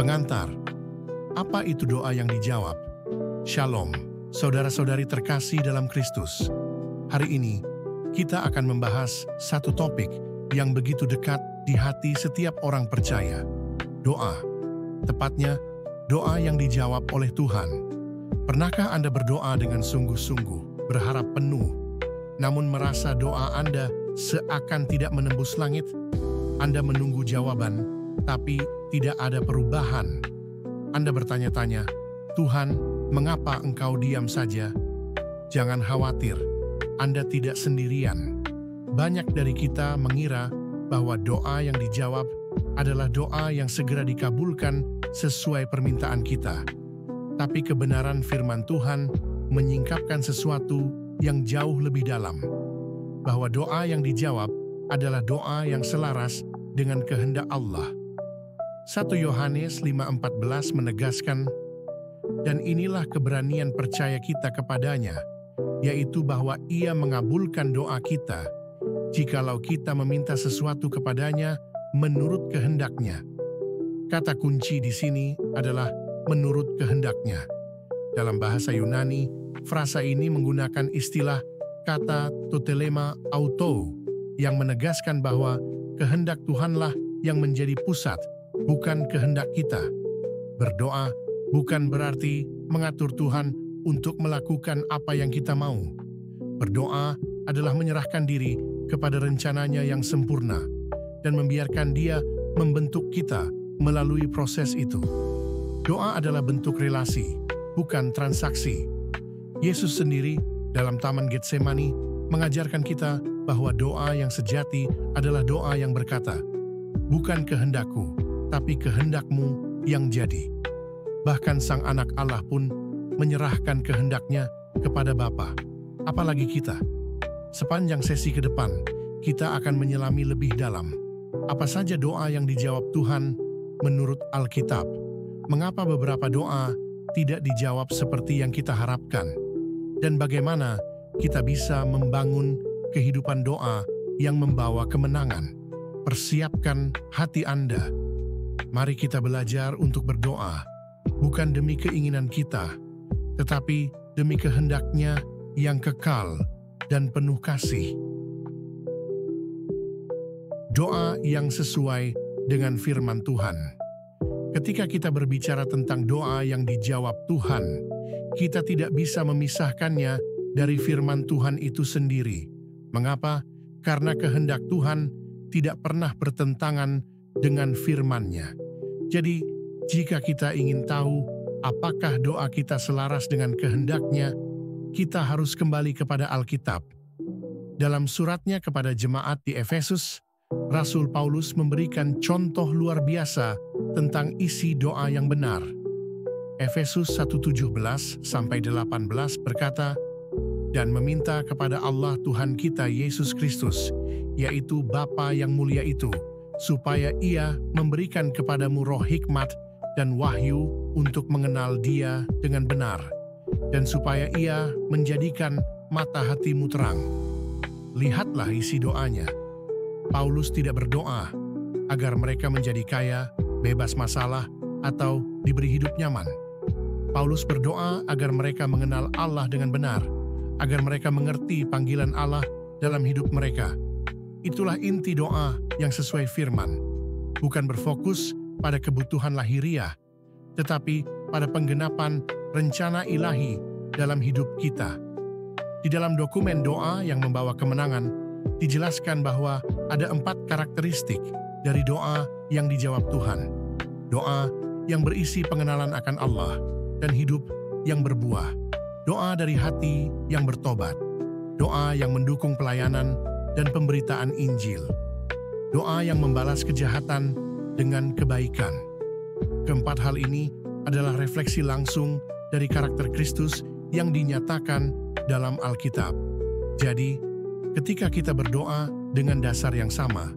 Pengantar, apa itu doa yang dijawab? Shalom, saudara-saudari terkasih dalam Kristus. Hari ini, kita akan membahas satu topik yang begitu dekat di hati setiap orang percaya. Doa, tepatnya doa yang dijawab oleh Tuhan. Pernahkah Anda berdoa dengan sungguh-sungguh, berharap penuh, namun merasa doa Anda seakan tidak menembus langit? Anda menunggu jawaban, tapi tidak ada perubahan. Anda bertanya-tanya, Tuhan, mengapa Engkau diam saja? Jangan khawatir, Anda tidak sendirian. Banyak dari kita mengira bahwa doa yang dijawab adalah doa yang segera dikabulkan sesuai permintaan kita. Tapi kebenaran firman Tuhan menyingkapkan sesuatu yang jauh lebih dalam, bahwa doa yang dijawab adalah doa yang selaras dengan kehendak Allah. 1 Yohanes 5:14 menegaskan, dan inilah keberanian percaya kita kepadanya, yaitu bahwa Ia mengabulkan doa kita, jikalau kita meminta sesuatu kepadanya menurut kehendaknya. Kata kunci di sini adalah menurut kehendaknya. Dalam bahasa Yunani, frasa ini menggunakan istilah kata totelema auto, yang menegaskan bahwa kehendak Tuhanlah yang menjadi pusat, bukan kehendak kita. Berdoa bukan berarti mengatur Tuhan untuk melakukan apa yang kita mau. Berdoa adalah menyerahkan diri kepada rencananya yang sempurna dan membiarkan Dia membentuk kita melalui proses itu. Doa adalah bentuk relasi, bukan transaksi. Yesus sendiri dalam Taman Getsemani mengajarkan kita bahwa doa yang sejati adalah doa yang berkata, bukan kehendakku, tapi kehendak-Mu yang jadi. Bahkan Sang Anak Allah pun menyerahkan kehendaknya kepada Bapa. Apalagi kita. Sepanjang sesi ke depan, kita akan menyelami lebih dalam. Apa saja doa yang dijawab Tuhan menurut Alkitab? Mengapa beberapa doa tidak dijawab seperti yang kita harapkan? Dan bagaimana kita bisa membangun kehidupan doa yang membawa kemenangan? Persiapkan hati Anda. Mari kita belajar untuk berdoa, bukan demi keinginan kita, tetapi demi kehendaknya yang kekal dan penuh kasih. Doa yang sesuai dengan firman Tuhan. Ketika kita berbicara tentang doa yang dijawab Tuhan, kita tidak bisa memisahkannya dari firman Tuhan itu sendiri. Mengapa? Karena kehendak Tuhan tidak pernah bertentangan dengan firman-Nya. Jadi, jika kita ingin tahu apakah doa kita selaras dengan kehendak-Nya, kita harus kembali kepada Alkitab. Dalam suratnya kepada jemaat di Efesus, Rasul Paulus memberikan contoh luar biasa tentang isi doa yang benar. Efesus 1:17-18 berkata, dan meminta kepada Allah Tuhan kita Yesus Kristus, yaitu Bapa yang mulia itu, supaya Ia memberikan kepadamu roh hikmat dan wahyu untuk mengenal Dia dengan benar, dan supaya Ia menjadikan mata hatimu terang. Lihatlah isi doanya. Paulus tidak berdoa agar mereka menjadi kaya, bebas masalah, atau diberi hidup nyaman. Paulus berdoa agar mereka mengenal Allah dengan benar, agar mereka mengerti panggilan Allah dalam hidup mereka. Itulah inti doa yang sesuai firman. Bukan berfokus pada kebutuhan lahiriah, tetapi pada penggenapan rencana ilahi dalam hidup kita. Di dalam dokumen doa yang membawa kemenangan, dijelaskan bahwa ada 4 karakteristik dari doa yang dijawab Tuhan. Doa yang berisi pengenalan akan Allah dan hidup yang berbuah. Doa dari hati yang bertobat. Doa yang mendukung pelayanan dan pemberitaan Injil. Doa yang membalas kejahatan dengan kebaikan. Keempat hal ini adalah refleksi langsung dari karakter Kristus yang dinyatakan dalam Alkitab. Jadi, ketika kita berdoa dengan dasar yang sama,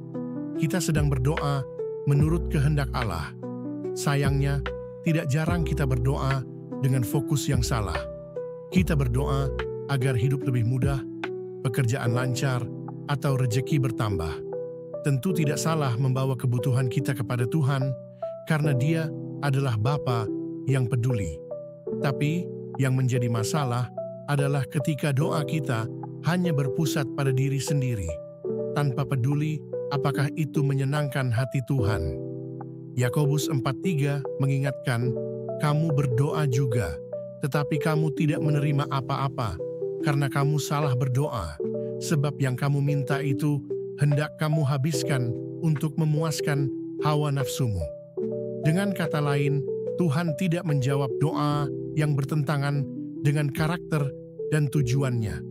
kita sedang berdoa menurut kehendak Allah. Sayangnya, tidak jarang kita berdoa dengan fokus yang salah. Kita berdoa agar hidup lebih mudah, pekerjaan lancar, atau rejeki bertambah. Tentu tidak salah membawa kebutuhan kita kepada Tuhan, karena Dia adalah Bapa yang peduli. Tapi yang menjadi masalah adalah ketika doa kita hanya berpusat pada diri sendiri, tanpa peduli apakah itu menyenangkan hati Tuhan. Yakobus 4:3 mengingatkan, kamu berdoa juga, tetapi kamu tidak menerima apa-apa, karena kamu salah berdoa, sebab yang kamu minta itu hendak kamu habiskan untuk memuaskan hawa nafsumu. Dengan kata lain, Tuhan tidak menjawab doa yang bertentangan dengan karakter dan tujuannya.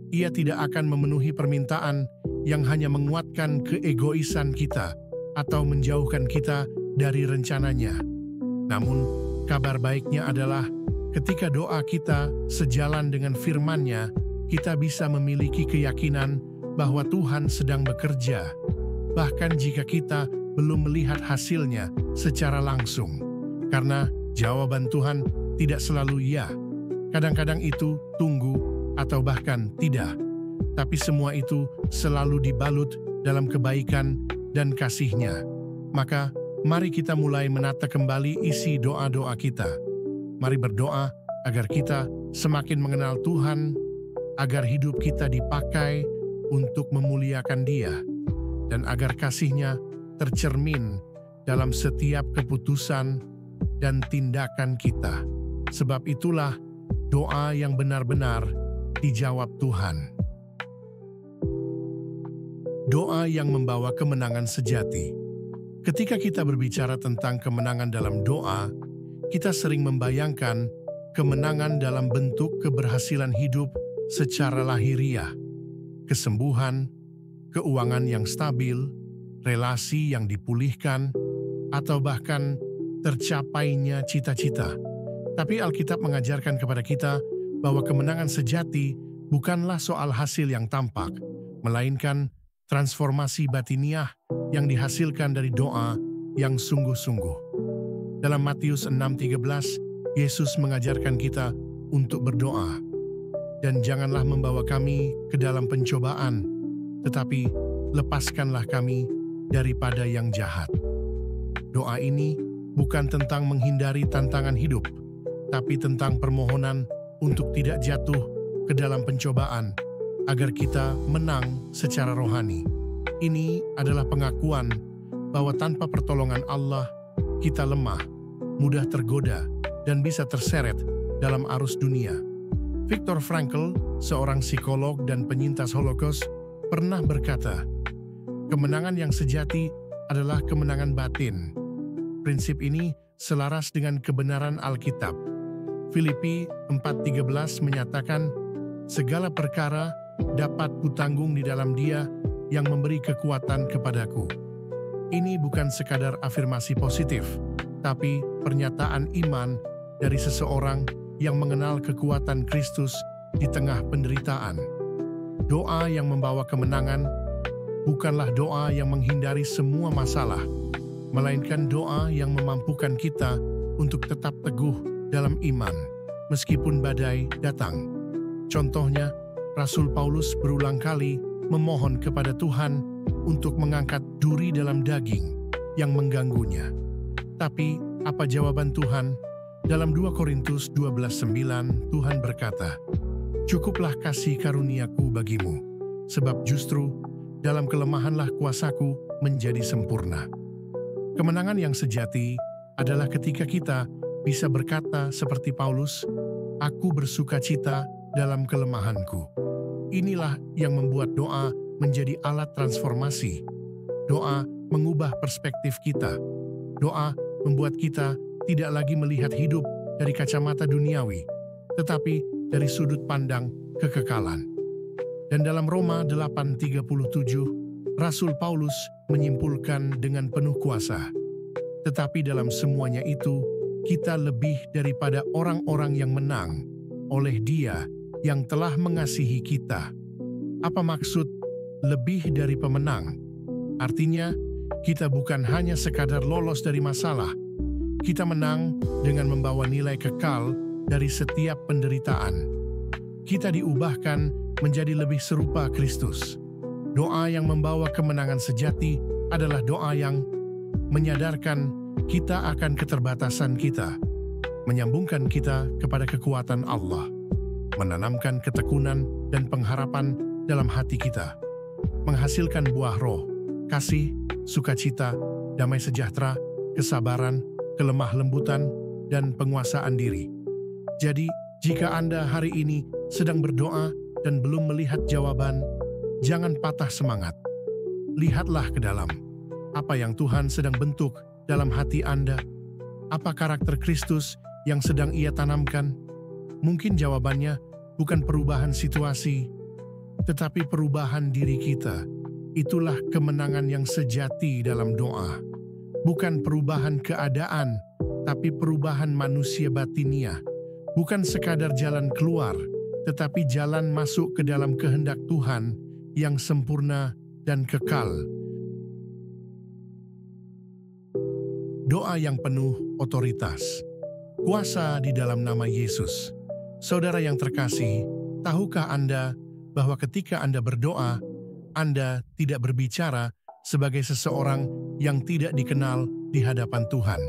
Ia tidak akan memenuhi permintaan yang hanya menguatkan keegoisan kita atau menjauhkan kita dari rencananya. Namun, kabar baiknya adalah ketika doa kita sejalan dengan firman-Nya, kita bisa memiliki keyakinan bahwa Tuhan sedang bekerja, bahkan jika kita belum melihat hasilnya secara langsung. Karena jawaban Tuhan tidak selalu ya. Kadang-kadang itu tunggu atau bahkan tidak. Tapi semua itu selalu dibalut dalam kebaikan dan kasih-Nya. Maka, mari kita mulai menata kembali isi doa-doa kita. Mari berdoa agar kita semakin mengenal Tuhan, agar hidup kita dipakai untuk memuliakan Dia, dan agar kasih-Nya tercermin dalam setiap keputusan dan tindakan kita. Sebab itulah doa yang benar-benar dijawab Tuhan. Doa yang membawa kemenangan sejati. Ketika kita berbicara tentang kemenangan dalam doa, kita sering membayangkan kemenangan dalam bentuk keberhasilan hidup secara lahiriah, kesembuhan, keuangan yang stabil, relasi yang dipulihkan, atau bahkan tercapainya cita-cita. Tapi Alkitab mengajarkan kepada kita bahwa kemenangan sejati bukanlah soal hasil yang tampak, melainkan transformasi batiniah yang dihasilkan dari doa yang sungguh-sungguh. Dalam Matius 6:13, Yesus mengajarkan kita untuk berdoa. Dan janganlah membawa kami ke dalam pencobaan, tetapi lepaskanlah kami daripada yang jahat. Doa ini bukan tentang menghindari tantangan hidup, tapi tentang permohonan untuk tidak jatuh ke dalam pencobaan, agar kita menang secara rohani. Ini adalah pengakuan bahwa tanpa pertolongan Allah, kita lemah, mudah tergoda, dan bisa terseret dalam arus dunia. Viktor Frankl, seorang psikolog dan penyintas Holocaust, pernah berkata, kemenangan yang sejati adalah kemenangan batin. Prinsip ini selaras dengan kebenaran Alkitab. Filipi 4:13 menyatakan, segala perkara dapat kutanggung di dalam Dia yang memberi kekuatan kepadaku. Ini bukan sekadar afirmasi positif, tapi pernyataan iman dari seseorang yang mengenal kekuatan Kristus di tengah penderitaan. Doa yang membawa kemenangan bukanlah doa yang menghindari semua masalah, melainkan doa yang memampukan kita untuk tetap teguh dalam iman, meskipun badai datang. Contohnya, Rasul Paulus berulang kali memohon kepada Tuhan untuk mengangkat duri dalam daging yang mengganggunya. Tapi, apa jawaban Tuhan? Dalam 2 Korintus 12:9, Tuhan berkata, cukuplah kasih karuniaku bagimu, sebab justru dalam kelemahanlah kuasaku menjadi sempurna. Kemenangan yang sejati adalah ketika kita bisa berkata seperti Paulus, aku bersuka cita dalam kelemahanku. Inilah yang membuat doa menjadi alat transformasi. Doa mengubah perspektif kita. Doa membuat kita tidak lagi melihat hidup dari kacamata duniawi, tetapi dari sudut pandang kekekalan. Dan dalam Roma 8:37, Rasul Paulus menyimpulkan dengan penuh kuasa, tetapi dalam semuanya itu, kita lebih daripada orang-orang yang menang oleh Dia yang telah mengasihi kita. Apa maksud lebih dari pemenang? Artinya, kita bukan hanya sekadar lolos dari masalah. Kita menang dengan membawa nilai kekal dari setiap penderitaan. Kita diubahkan menjadi lebih serupa Kristus. Doa yang membawa kemenangan sejati adalah doa yang menyadarkan kita akan keterbatasan kita, menyambungkan kita kepada kekuatan Allah, menanamkan ketekunan dan pengharapan dalam hati kita, menghasilkan buah roh, kasih, sukacita, damai sejahtera, kesabaran, kelemah lembutan, dan penguasaan diri. Jadi, jika Anda hari ini sedang berdoa dan belum melihat jawaban, jangan patah semangat. Lihatlah ke dalam. Apa yang Tuhan sedang bentuk dalam hati Anda? Apa karakter Kristus yang sedang Ia tanamkan? Mungkin jawabannya bukan perubahan situasi, tetapi perubahan diri kita. Itulah kemenangan yang sejati dalam doa. Bukan perubahan keadaan, tapi perubahan manusia batiniah. Bukan sekadar jalan keluar, tetapi jalan masuk ke dalam kehendak Tuhan yang sempurna dan kekal. Doa yang penuh otoritas. Kuasa di dalam nama Yesus. Saudara yang terkasih, tahukah Anda bahwa ketika Anda berdoa, Anda tidak berbicara sebagai seseorang yang tidak dikenal di hadapan Tuhan.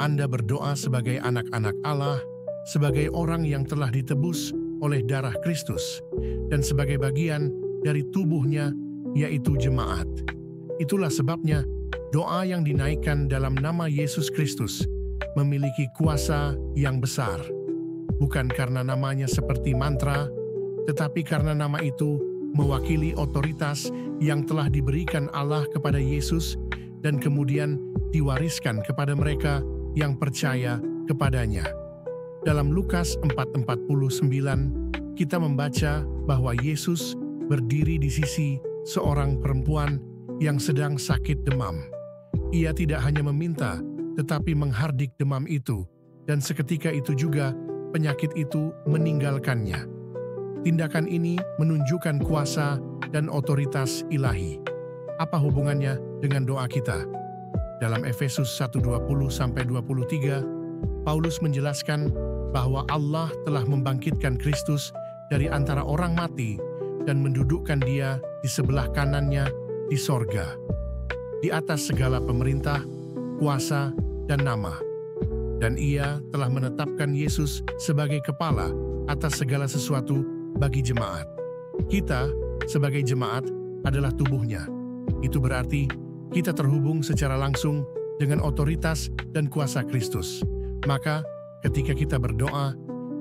Anda berdoa sebagai anak-anak Allah, sebagai orang yang telah ditebus oleh darah Kristus, dan sebagai bagian dari tubuhnya, yaitu jemaat. Itulah sebabnya doa yang dinaikkan dalam nama Yesus Kristus memiliki kuasa yang besar. Bukan karena namanya seperti mantra, tetapi karena nama itu mewakili otoritas yang telah diberikan Allah kepada Yesus dan kemudian diwariskan kepada mereka yang percaya kepadanya. Dalam Lukas 4:49, kita membaca bahwa Yesus berdiri di sisi seorang perempuan yang sedang sakit demam. Ia tidak hanya meminta, tetapi menghardik demam itu, dan seketika itu juga penyakit itu meninggalkannya. Tindakan ini menunjukkan kuasa dan otoritas ilahi. Apa hubungannya dengan doa kita? Dalam Efesus 1:20-23, Paulus menjelaskan bahwa Allah telah membangkitkan Kristus dari antara orang mati dan mendudukkan Dia di sebelah kanannya di sorga, di atas segala pemerintah, kuasa, dan nama. Dan Ia telah menetapkan Yesus sebagai kepala atas segala sesuatu bagi jemaat. Kita, sebagai jemaat, adalah tubuhnya. Itu berarti kita terhubung secara langsung dengan otoritas dan kuasa Kristus. Maka, ketika kita berdoa,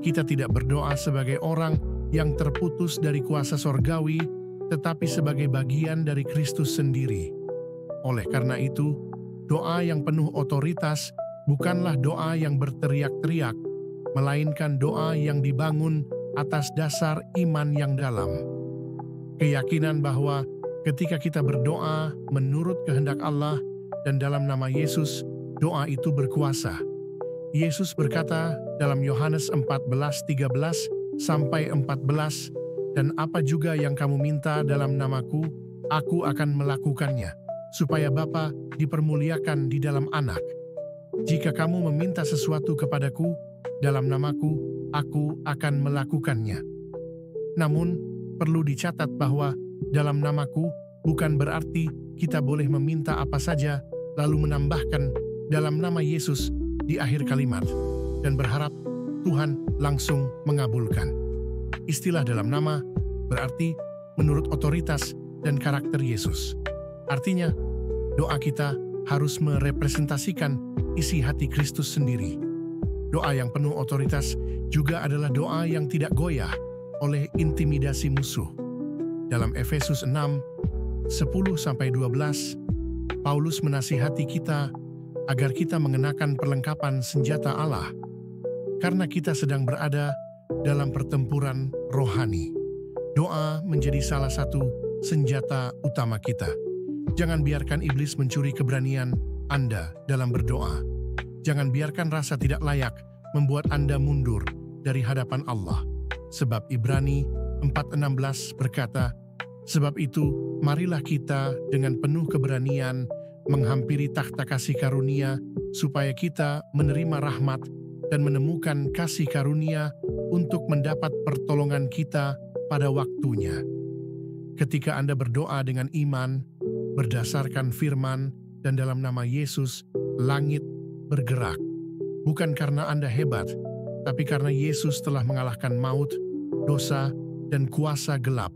kita tidak berdoa sebagai orang yang terputus dari kuasa sorgawi, tetapi sebagai bagian dari Kristus sendiri. Oleh karena itu, doa yang penuh otoritas bukanlah doa yang berteriak-teriak, melainkan doa yang dibangun atas dasar iman yang dalam. Keyakinan bahwa ketika kita berdoa menurut kehendak Allah dan dalam nama Yesus, doa itu berkuasa. Yesus berkata dalam Yohanes 14:13-14, "Dan apa juga yang kamu minta dalam namaku, aku akan melakukannya, supaya Bapa dipermuliakan di dalam Anak. Jika kamu meminta sesuatu kepadaku dalam namaku, aku akan melakukannya." Namun, perlu dicatat bahwa dalam namaku bukan berarti kita boleh meminta apa saja lalu menambahkan dalam nama Yesus di akhir kalimat dan berharap Tuhan langsung mengabulkan. Istilah dalam nama berarti menurut otoritas dan karakter Yesus. Artinya, doa kita harus merepresentasikan isi hati Kristus sendiri. Doa yang penuh otoritas juga adalah doa yang tidak goyah oleh intimidasi musuh. Dalam Efesus 6:10-12, Paulus menasihati kita agar kita mengenakan perlengkapan senjata Allah, karena kita sedang berada dalam pertempuran rohani. Doa menjadi salah satu senjata utama kita. Jangan biarkan iblis mencuri keberanian Anda dalam berdoa. Jangan biarkan rasa tidak layak membuat Anda mundur dari hadapan Allah. Sebab Ibrani 4:16 berkata, "Sebab itu, marilah kita dengan penuh keberanian menghampiri takhta kasih karunia, supaya kita menerima rahmat dan menemukan kasih karunia untuk mendapat pertolongan kita pada waktunya." Ketika Anda berdoa dengan iman, berdasarkan firman dan dalam nama Yesus, langit bergerak. Bukan karena Anda hebat, tapi karena Yesus telah mengalahkan maut, dosa, dan kuasa gelap.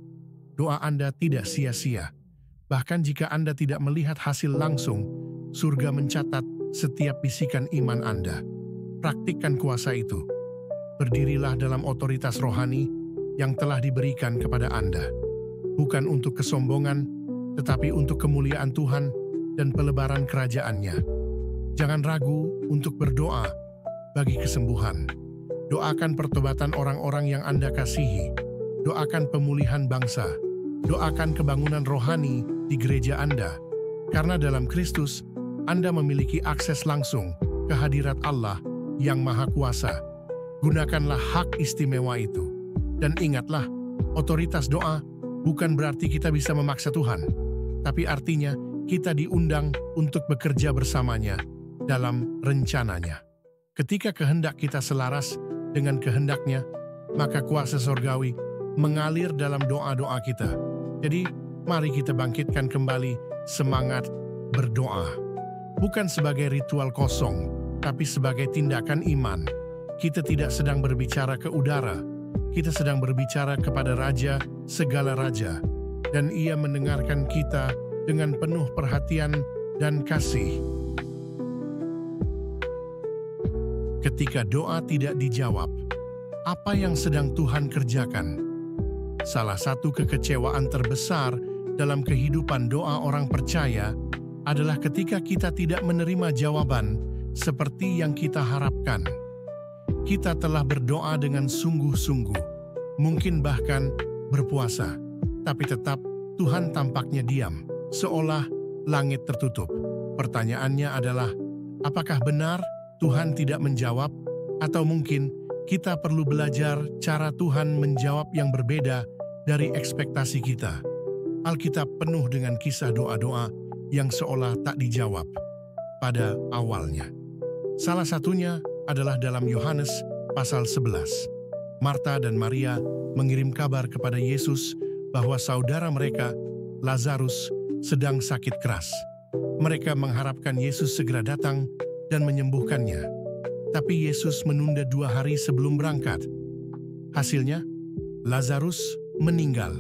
Doa Anda tidak sia-sia. Bahkan jika Anda tidak melihat hasil langsung, surga mencatat setiap bisikan iman Anda. Praktikkan kuasa itu. Berdirilah dalam otoritas rohani yang telah diberikan kepada Anda. Bukan untuk kesombongan, tetapi untuk kemuliaan Tuhan dan pelebaran kerajaan-Nya. Jangan ragu untuk berdoa bagi kesembuhan. Doakan pertobatan orang-orang yang Anda kasihi. Doakan pemulihan bangsa. Doakan kebangunan rohani di gereja Anda. Karena dalam Kristus, Anda memiliki akses langsung ke hadirat Allah yang Maha Kuasa. Gunakanlah hak istimewa itu. Dan ingatlah, otoritas doa bukan berarti kita bisa memaksa Tuhan, tapi artinya kita diundang untuk bekerja bersamanya dalam rencananya. Ketika kehendak kita selaras dengan kehendaknya, maka kuasa sorgawi mengalir dalam doa-doa kita. Jadi, mari kita bangkitkan kembali semangat berdoa. Bukan sebagai ritual kosong, tapi sebagai tindakan iman. Kita tidak sedang berbicara ke udara, kita sedang berbicara kepada Raja segala raja, dan Ia mendengarkan kita dengan penuh perhatian dan kasih. Ketika doa tidak dijawab, apa yang sedang Tuhan kerjakan? Salah satu kekecewaan terbesar dalam kehidupan doa orang percaya adalah ketika kita tidak menerima jawaban seperti yang kita harapkan. Kita telah berdoa dengan sungguh-sungguh, mungkin bahkan berpuasa, tapi tetap Tuhan tampaknya diam, seolah langit tertutup. Pertanyaannya adalah, apakah benar Tuhan tidak menjawab? Atau mungkin kita perlu belajar cara Tuhan menjawab yang berbeda dari ekspektasi kita. Alkitab penuh dengan kisah doa-doa yang seolah tak dijawab pada awalnya. Salah satunya adalah dalam Yohanes pasal 11. Marta dan Maria mengirim kabar kepada Yesus bahwa saudara mereka, Lazarus, sedang sakit keras. Mereka mengharapkan Yesus segera datang dan menyembuhkannya. Tapi Yesus menunda 2 hari sebelum berangkat. Hasilnya, Lazarus meninggal.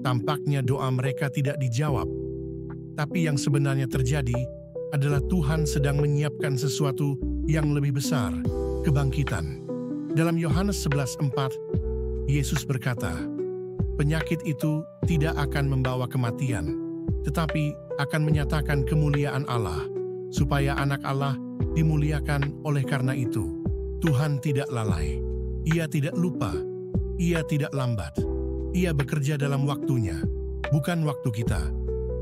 Tampaknya doa mereka tidak dijawab. Tapi yang sebenarnya terjadi adalah Tuhan sedang menyiapkan sesuatu yang lebih besar, kebangkitan. Dalam Yohanes 11:4, Yesus berkata, "Penyakit itu tidak akan membawa kematian, tetapi akan menyatakan kemuliaan Allah, supaya anak Allah dimuliakan. Oleh karena itu, Tuhan tidak lalai. Ia tidak lupa. Ia tidak lambat. Ia bekerja dalam waktunya, bukan waktu kita.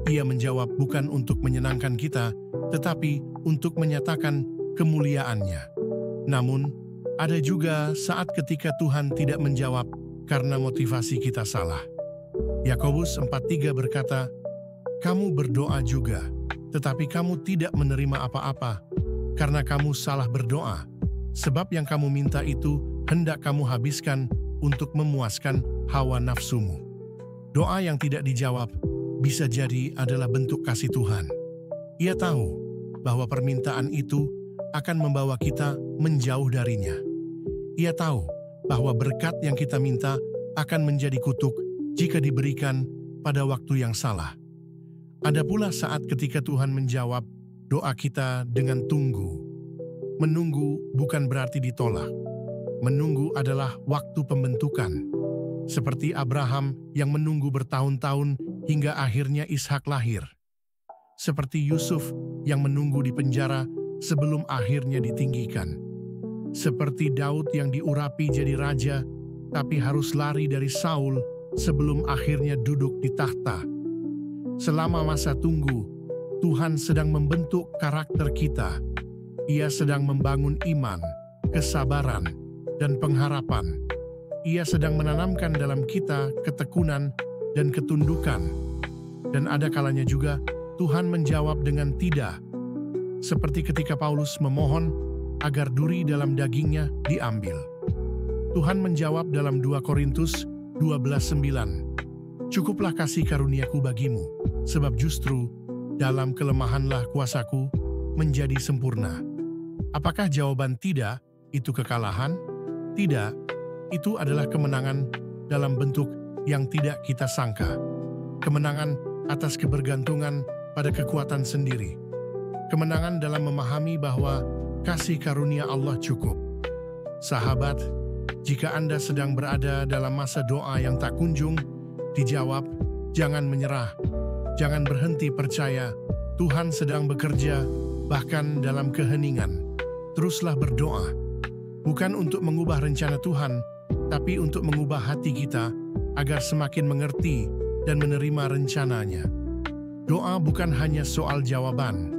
Ia menjawab bukan untuk menyenangkan kita, tetapi untuk menyatakan kemuliaannya." Namun, ada juga saat ketika Tuhan tidak menjawab karena motivasi kita salah. Yakobus 4:3 berkata, "Kamu berdoa juga, tetapi kamu tidak menerima apa-apa, karena kamu salah berdoa, sebab yang kamu minta itu hendak kamu habiskan untuk memuaskan hawa nafsumu." Doa yang tidak dijawab bisa jadi adalah bentuk kasih Tuhan. Ia tahu bahwa permintaan itu akan membawa kita menjauh darinya. Ia tahu bahwa berkat yang kita minta akan menjadi kutuk jika diberikan pada waktu yang salah. Ada pula saat ketika Tuhan menjawab doa kita dengan tunggu. Menunggu bukan berarti ditolak. Menunggu adalah waktu pembentukan. Seperti Abraham yang menunggu bertahun-tahun hingga akhirnya Ishak lahir. Seperti Yusuf yang menunggu di penjara sebelum akhirnya ditinggikan. Seperti Daud yang diurapi jadi raja, tapi harus lari dari Saul sebelum akhirnya duduk di takhta. Selama masa tunggu, Tuhan sedang membentuk karakter kita. Ia sedang membangun iman, kesabaran, dan pengharapan. Ia sedang menanamkan dalam kita ketekunan dan ketundukan. Dan ada kalanya juga Tuhan menjawab dengan tidak. Seperti ketika Paulus memohon agar duri dalam dagingnya diambil. Tuhan menjawab dalam 2 Korintus 12:9, "Cukuplah kasih karuniaku bagimu, sebab justru dalam kelemahanlah kuasaku menjadi sempurna. Apakah jawaban tidak itu kekalahan? Tidak, itu adalah kemenangan dalam bentuk yang tidak kita sangka. Kemenangan atas kebergantungan pada kekuatan sendiri. Kemenangan dalam memahami bahwa kasih karunia Allah cukup. Sahabat, jika Anda sedang berada dalam masa doa yang tak kunjung dijawab, jangan menyerah. Jangan berhenti percaya, Tuhan sedang bekerja, bahkan dalam keheningan. Teruslah berdoa, bukan untuk mengubah rencana Tuhan, tapi untuk mengubah hati kita agar semakin mengerti dan menerima rencananya. Doa bukan hanya soal jawaban,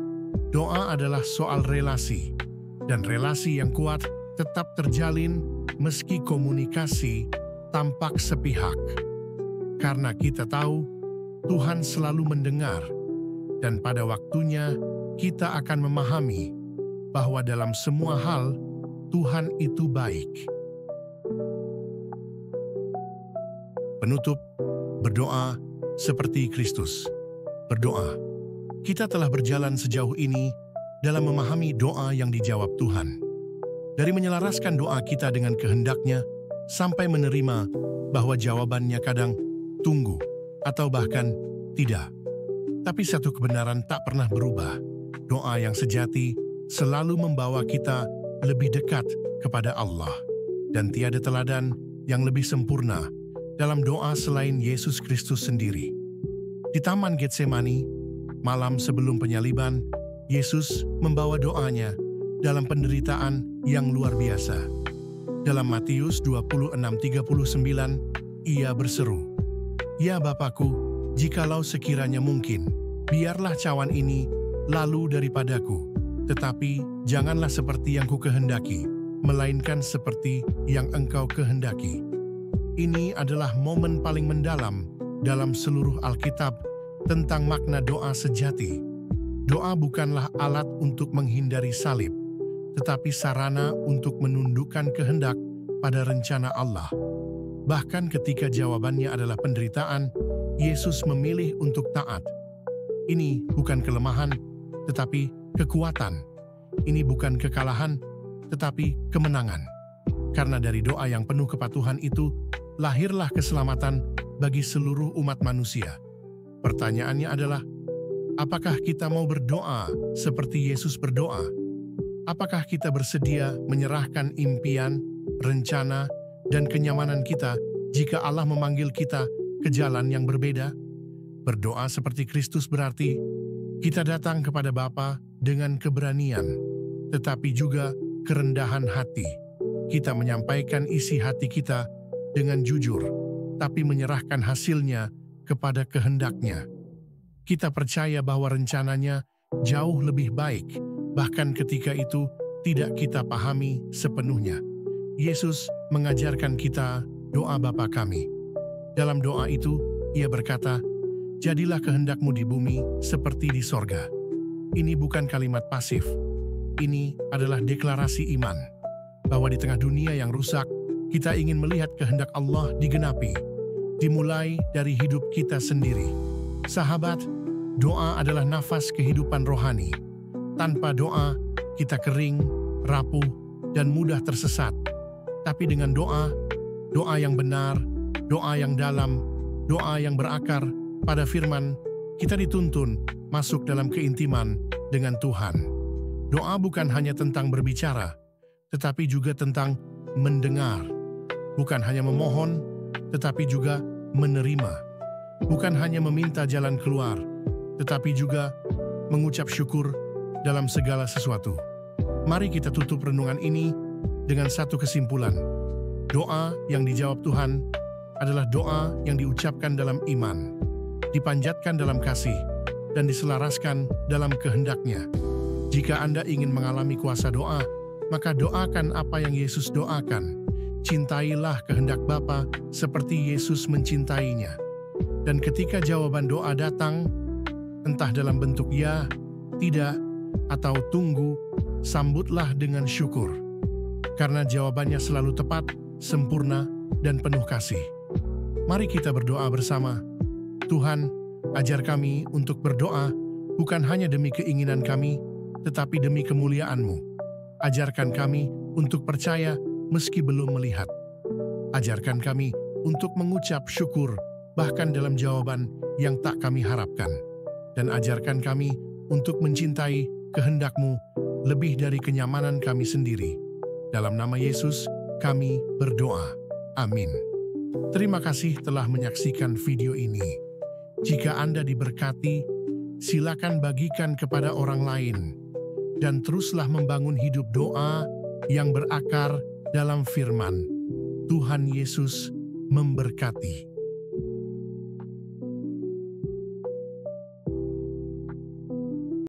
doa adalah soal relasi. Dan relasi yang kuat tetap terjalin meski komunikasi tampak sepihak. Karena kita tahu, Tuhan selalu mendengar, dan pada waktunya kita akan memahami bahwa dalam semua hal, Tuhan itu baik. Penutup, berdoa seperti Kristus. Berdoa. Kita telah berjalan sejauh ini dalam memahami doa yang dijawab Tuhan. Dari menyelaraskan doa kita dengan kehendak-Nya, sampai menerima bahwa jawabannya kadang tunggu, atau bahkan tidak. Tapi satu kebenaran tak pernah berubah. Doa yang sejati selalu membawa kita lebih dekat kepada Allah. Dan tiada teladan yang lebih sempurna dalam doa selain Yesus Kristus sendiri. Di Taman Getsemani, malam sebelum penyaliban, Yesus membawa doanya dalam penderitaan yang luar biasa. Dalam Matius 26:39, Ia berseru, "Ya Bapakku, jikalau sekiranya mungkin, biarlah cawan ini lalu daripadaku. Tetapi janganlah seperti yang kukehendaki, melainkan seperti yang Engkau kehendaki." Ini adalah momen paling mendalam dalam seluruh Alkitab tentang makna doa sejati. Doa bukanlah alat untuk menghindari salib, tetapi sarana untuk menundukkan kehendak pada rencana Allah. Bahkan ketika jawabannya adalah penderitaan, Yesus memilih untuk taat. Ini bukan kelemahan, tetapi kekuatan. Ini bukan kekalahan, tetapi kemenangan. Karena dari doa yang penuh kepatuhan itu, lahirlah keselamatan bagi seluruh umat manusia. Pertanyaannya adalah, apakah kita mau berdoa seperti Yesus berdoa? Apakah kita bersedia menyerahkan impian, rencana, dan kenyamanan kita jika Allah memanggil kita ke jalan yang berbeda? Berdoa seperti Kristus berarti kita datang kepada Bapa dengan keberanian, tetapi juga kerendahan hati. Kita menyampaikan isi hati kita dengan jujur, tapi menyerahkan hasilnya kepada kehendak-Nya. Kita percaya bahwa rencananya jauh lebih baik, bahkan ketika itu tidak kita pahami sepenuhnya. Yesus mengajarkan kita doa Bapa kami. Dalam doa itu, Ia berkata, "Jadilah kehendak-Mu di bumi seperti di sorga." Ini bukan kalimat pasif. Ini adalah deklarasi iman, bahwa di tengah dunia yang rusak, kita ingin melihat kehendak Allah digenapi, dimulai dari hidup kita sendiri. Sahabat, doa adalah nafas kehidupan rohani. Tanpa doa, kita kering, rapuh, dan mudah tersesat. Tapi dengan doa yang benar, doa yang dalam, doa yang berakar pada firman, kita dituntun masuk dalam keintiman dengan Tuhan. Doa bukan hanya tentang berbicara, tetapi juga tentang mendengar. Bukan hanya memohon, tetapi juga menerima. Bukan hanya meminta jalan keluar, tetapi juga mengucap syukur dalam segala sesuatu. Mari kita tutup renungan ini dengan satu kesimpulan. Doa yang dijawab Tuhan adalah doa yang diucapkan dalam iman, dipanjatkan dalam kasih, dan diselaraskan dalam kehendak-Nya. Jika Anda ingin mengalami kuasa doa, maka doakan apa yang Yesus doakan. Cintailah kehendak Bapa seperti Yesus mencintainya. Dan ketika jawaban doa datang, entah dalam bentuk ya, tidak, atau tunggu, sambutlah dengan syukur. Karena jawabannya selalu tepat, sempurna, dan penuh kasih. Mari kita berdoa bersama. Tuhan, ajar kami untuk berdoa bukan hanya demi keinginan kami, tetapi demi kemuliaan-Mu. Ajarkan kami untuk percaya meski belum melihat. Ajarkan kami untuk mengucap syukur bahkan dalam jawaban yang tak kami harapkan. Dan ajarkan kami untuk mencintai kehendak-Mu lebih dari kenyamanan kami sendiri. Dalam nama Yesus, kami berdoa. Amin. Terima kasih telah menyaksikan video ini. Jika Anda diberkati, silakan bagikan kepada orang lain. Dan teruslah membangun hidup doa yang berakar dalam firman. Tuhan Yesus memberkati.